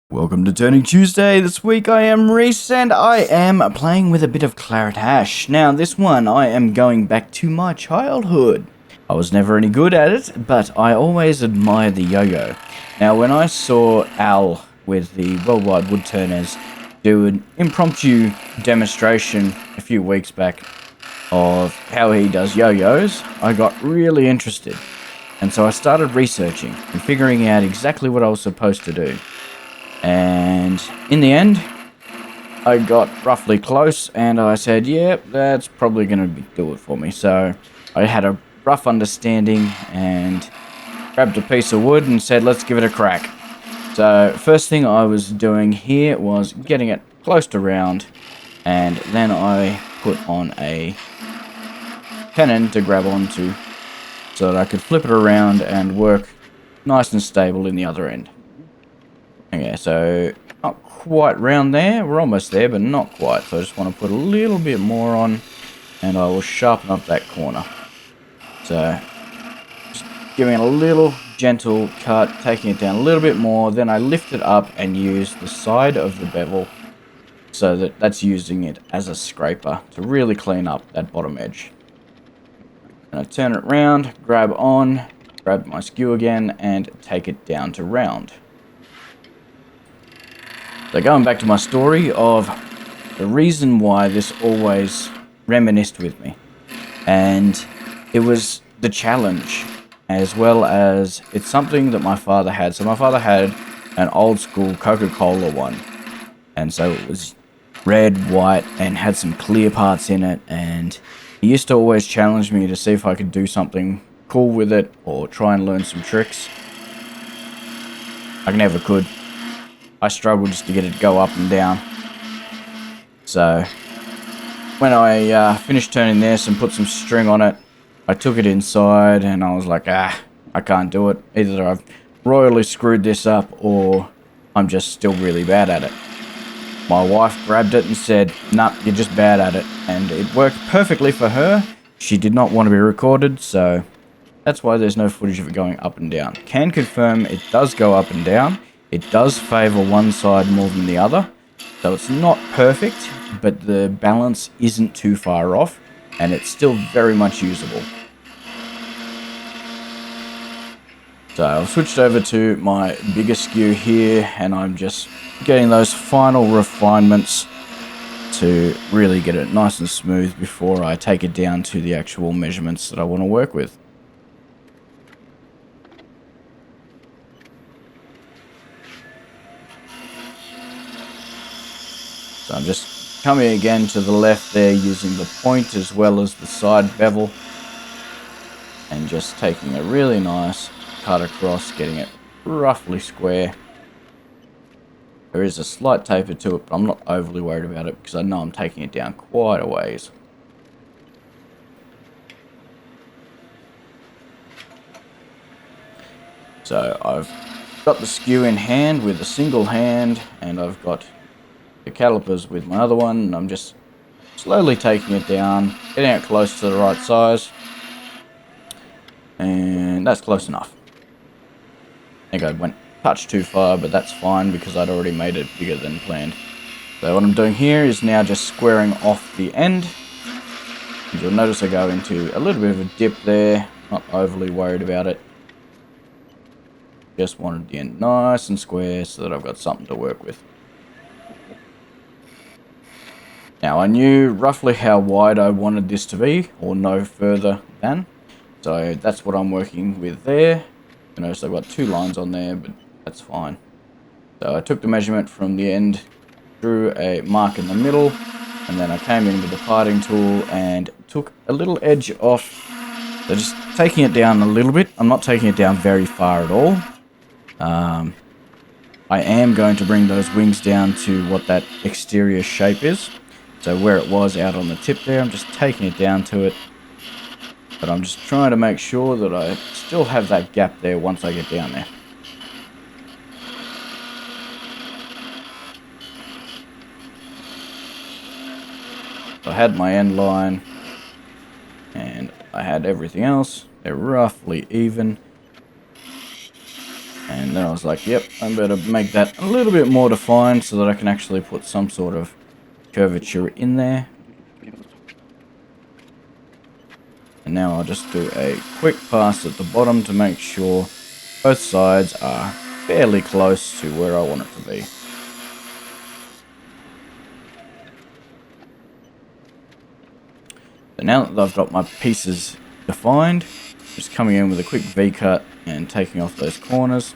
Welcome to Turning Tuesday. This week I am Reese and I am playing with a bit of Claret Ash. Now this one I am going back to my childhood. I was never any good at it, but I always admired the yo-yo. Now when I saw Al with the Worldwide Woodturners do an impromptu demonstration a few weeks back of how he does yo-yos, I got really interested. And so I started researching and figuring out exactly what I was supposed to do. And in the end, I got roughly close and I said, yep, that's probably going to do it for me. So I had a rough understanding and grabbed a piece of wood and said, let's give it a crack. So first thing I was doing here was getting it close to round, and then I put on a tenon to grab onto so that I could flip it around and work nice and stable in the other end. Okay, so not quite round there. We're almost there, but not quite. So I just want to put a little bit more on, and I will sharpen up that corner. So just giving it a little gentle cut, taking it down a little bit more. Then I lift it up and use the side of the bevel so that that's using it as a scraper to really clean up that bottom edge. And I turn it round, grab on, grab my skew again, and take it down to round. So going back to my story of the reason why this always reminisced with me, and it was the challenge, as well as it's something that my father had. So my father had an old school Coca Cola one, and so it was red, white, and had some clear parts in it, and he used to always challenge me to see if I could do something cool with it or try and learn some tricks. I never could. I struggled just to get it to go up and down. So when I finished turning this and put some string on it, I took it inside and I was like, I can't do it. Either I've royally screwed this up or I'm just still really bad at it. My wife grabbed it and said, nah, you're just bad at it. And it worked perfectly for her. She did not want to be recorded, so that's why there's no footage of it going up and down. Can confirm it does go up and down. It does favour one side more than the other, so it's not perfect, but the balance isn't too far off, and it's still very much usable. So I've switched over to my bigger skew here, and I'm just getting those final refinements to really get it nice and smooth before I take it down to the actual measurements that I want to work with. So I'm just coming again to the left there using the point as well as the side bevel, and just taking a really nice cut across, getting it roughly square. There is a slight taper to it, but I'm not overly worried about it because I know I'm taking it down quite a ways. So I've got the skew in hand with a single hand, and I've got the calipers with my other one, and I'm just slowly taking it down, getting it close to the right size, and that's close enough. I think I went a touch too far, but that's fine because I'd already made it bigger than planned. So what I'm doing here is now just squaring off the end. And you'll notice I go into a little bit of a dip there, not overly worried about it. Just wanted the end nice and square so that I've got something to work with. Now I knew roughly how wide I wanted this to be, or no further than. So that's what I'm working with there. You notice I've got two lines on there, but that's fine. So I took the measurement from the end, drew a mark in the middle, and then I came in with the parting tool and took a little edge off. So just taking it down a little bit. I'm not taking it down very far at all. I am going to bring those wings down to what that exterior shape is. So where it was out on the tip there, I'm just taking it down to it. But I'm just trying to make sure that I still have that gap there once I get down there. I had my end line, and I had everything else. They're roughly even. And then I was like, yep, I better make that a little bit more defined so that I can actually put some sort of curvature in there. And now I'll just do a quick pass at the bottom to make sure both sides are fairly close to where I want it to be. So now that I've got my pieces defined, just coming in with a quick V-cut and taking off those corners,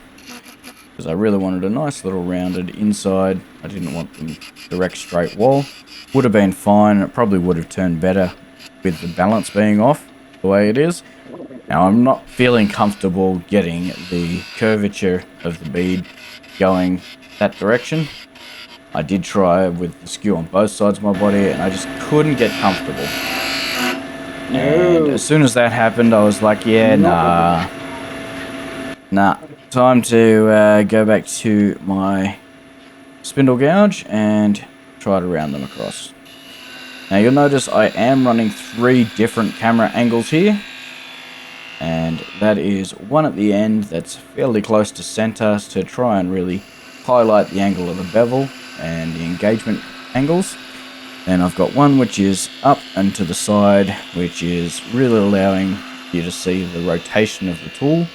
because I really wanted a nice little rounded inside. I didn't want the direct straight wall. Would have been fine, and it probably would have turned better with the balance being off the way it is. Now I'm not feeling comfortable getting the curvature of the bead going that direction. I did try with the skew on both sides of my body and I just couldn't get comfortable. And as soon as that happened, I was like, yeah, nah. Time to go back to my spindle gouge and try to round them across. Now you'll notice I am running 3 different camera angles here. And that is one at the end that's fairly close to center to try and really highlight the angle of the bevel and the engagement angles. And I've got one which is up and to the side, which is really allowing you to see the rotation of the tool.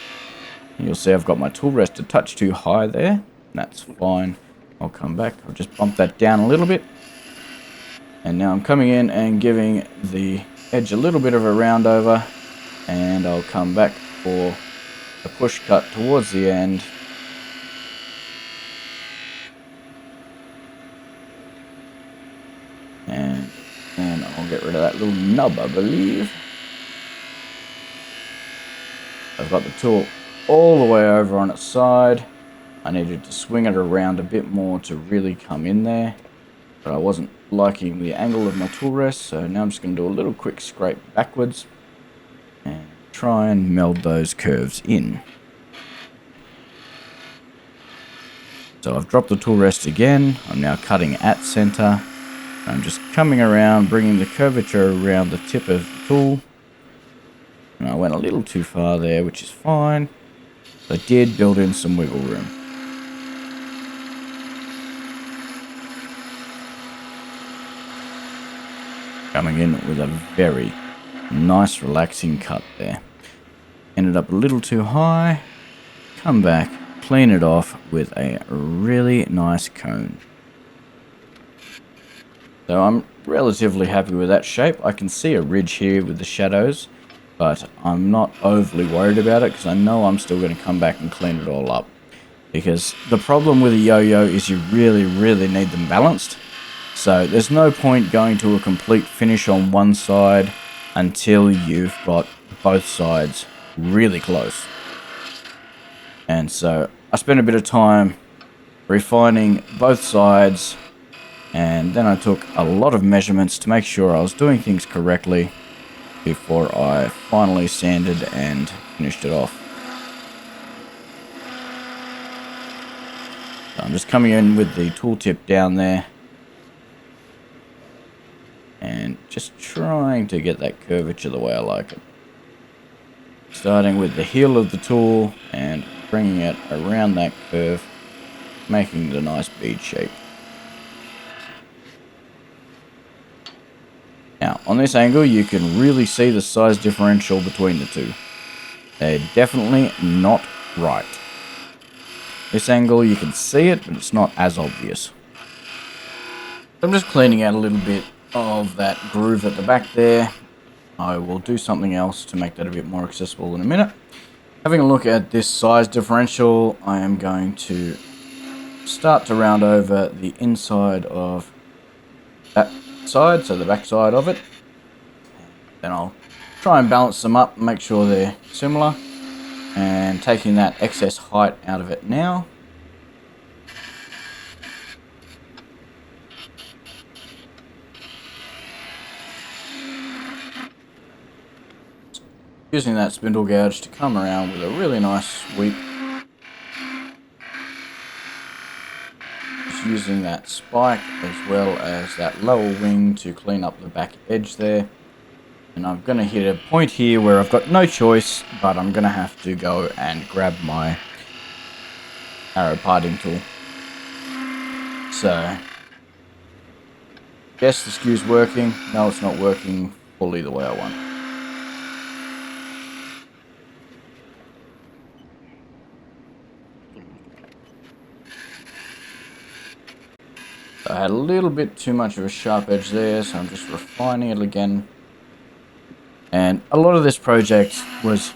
You'll see I've got my tool rest a touch too high there. That's fine. I'll come back. I'll just bump that down a little bit. And now I'm coming in and giving the edge a little bit of a round over. And I'll come back for a push cut towards the end. And then I'll get rid of that little nub, I believe. I've got the tool all the way over on its side. I needed to swing it around a bit more to really come in there. But I wasn't liking the angle of my tool rest, so now I'm just going to do a little quick scrape backwards. And try and meld those curves in. So I've dropped the tool rest again. I'm now cutting at center. I'm just coming around, bringing the curvature around the tip of the tool. And I went a little too far there, which is fine. But I did build in some wiggle room. Coming in with a very nice relaxing cut there. Ended up a little too high. Come back, clean it off with a really nice cone. So I'm relatively happy with that shape. I can see a ridge here with the shadows, but I'm not overly worried about it because I know I'm still going to come back and clean it all up. Because the problem with a yo-yo is you really need them balanced. So there's no point going to a complete finish on one side until you've got both sides really close. And so I spent a bit of time refining both sides, and then I took a lot of measurements to make sure I was doing things correctly before I finally sanded and finished it off. So I'm just coming in with the tooltip down there and just trying to get that curvature the way I like it. Starting with the heel of the tool and bringing it around that curve, making the nice bead shape. Now, on this angle, you can really see the size differential between the two. They're definitely not right. This angle, you can see it, but it's not as obvious. I'm just cleaning out a little bit of that groove at the back there. I will do something else to make that a bit more accessible in a minute. Having a look at this size differential, I am going to start to round over the inside of that side, so the back side of it. Then I'll try and balance them up and make sure they're similar. And taking that excess height out of it now. Using that spindle gouge to come around with a really nice sweep. Just using that spike as well as that lower wing to clean up the back edge there. And I'm going to hit a point here where I've got no choice, but I'm going to have to go and grab my arrow parting tool. So, yes, the skew's working. No, it's not working fully the way I want. So I had a little bit too much of a sharp edge there, so I'm just refining it again. And a lot of this project was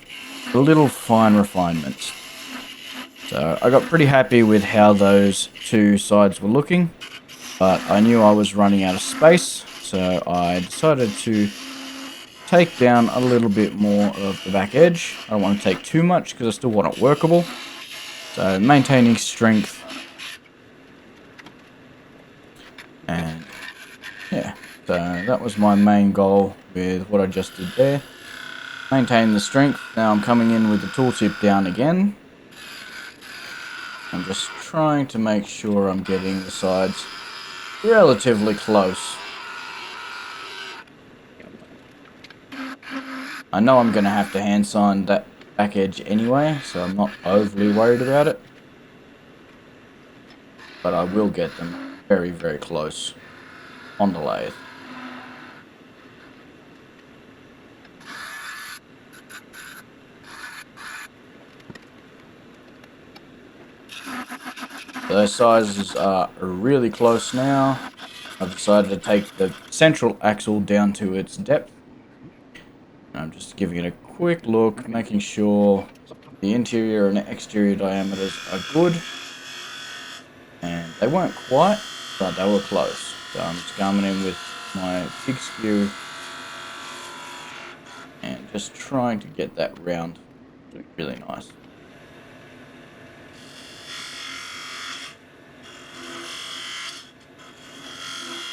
little fine refinements. So I got pretty happy with how those two sides were looking, but I knew I was running out of space, so I decided to take down a little bit more of the back edge. I don't want to take too much because I still want it workable. So maintaining strength. And yeah, so that was my main goal with what I just did there. Maintain the strength. Now I'm coming in with the tooltip down again. I'm just trying to make sure I'm getting the sides relatively close. I know I'm going to have to hand sand that back edge anyway, so I'm not overly worried about it. But I will get them very, very close on the lathe. Those sizes are really close now. I've decided to take the central axle down to its depth. I'm just giving it a quick look, making sure the interior and exterior diameters are good. And they weren't quite, but they were close. So I'm just coming in with my big skew and just trying to get that round really nice.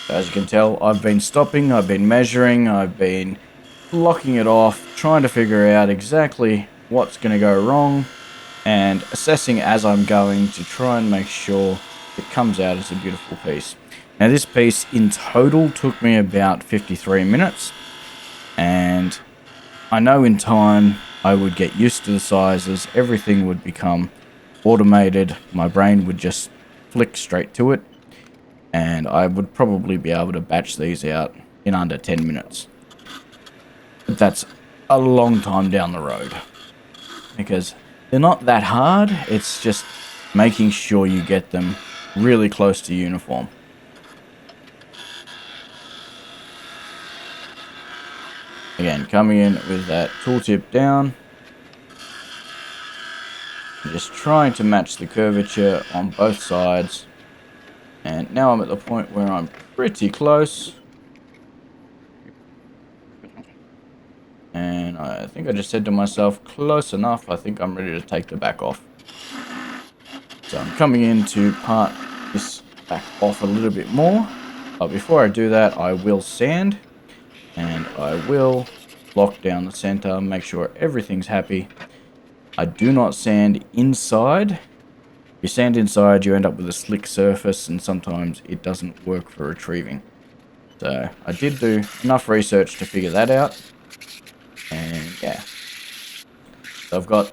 As you can tell, I've been stopping, I've been measuring, I've been blocking it off, trying to figure out exactly what's going to go wrong, and assessing as I'm going to try and make sure it comes out as a beautiful piece. Now this piece in total took me about 53 minutes, and I know in time I would get used to the sizes, everything would become automated, my brain would just flick straight to it, and I would probably be able to batch these out in under 10 minutes. But that's a long time down the road, because they're not that hard, it's just making sure you get them really close to uniform. Again, coming in with that tooltip down, just trying to match the curvature on both sides. And now I'm at the point where I'm pretty close. And I think I just said to myself, close enough, I think I'm ready to take the back off. So I'm coming in to part this back off a little bit more. But before I do that, I will sand. And I will lock down the center, make sure everything's happy. I do not sand inside. If you sand inside, you end up with a slick surface, and sometimes it doesn't work for retrieving. So I did do enough research to figure that out. And yeah. So I've got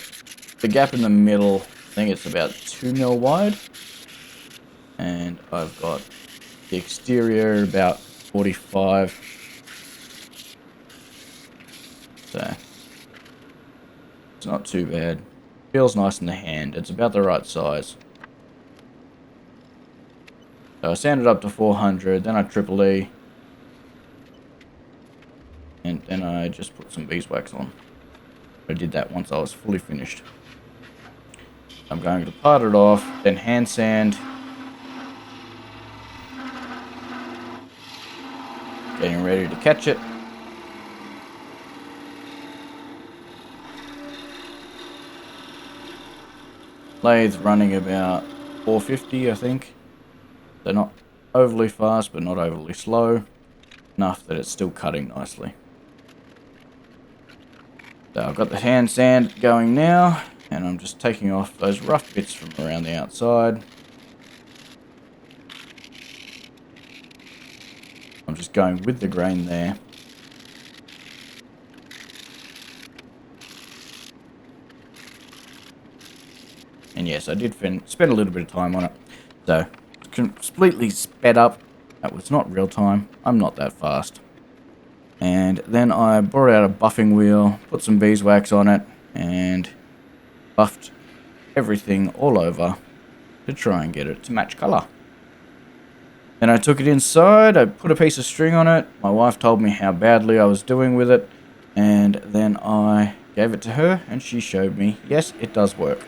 the gap in the middle, I think it's about 2 mil wide. And I've got the exterior about 45. So it's not too bad. Feels nice in the hand. It's about the right size. So I sanded up to 400, then I triple E. And then I just put some beeswax on. I did that once I was fully finished. I'm going to part it off, then hand sand. Getting ready to catch it. Lathe running about 450, I think. They're not overly fast, but not overly slow. Enough that it's still cutting nicely. So I've got the hand sand going now, and I'm just taking off those rough bits from around the outside. I'm just going with the grain there. And yes, I did spend a little bit of time on it. So, completely sped up. That was not real time. I'm not that fast. And then I brought out a buffing wheel, put some beeswax on it, and buffed everything all over to try and get it to match colour. Then I took it inside, I put a piece of string on it, my wife told me how badly I was doing with it, and then I gave it to her and she showed me, yes, it does work.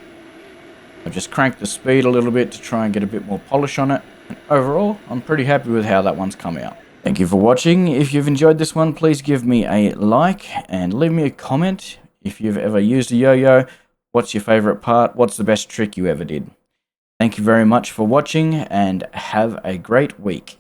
I just cranked the speed a little bit to try and get a bit more polish on it, and overall, I'm pretty happy with how that one's come out. Thank you for watching. If you've enjoyed this one, please give me a like and leave me a comment. If you've ever used a yo-yo, what's your favourite part? What's the best trick you ever did? Thank you very much for watching and have a great week.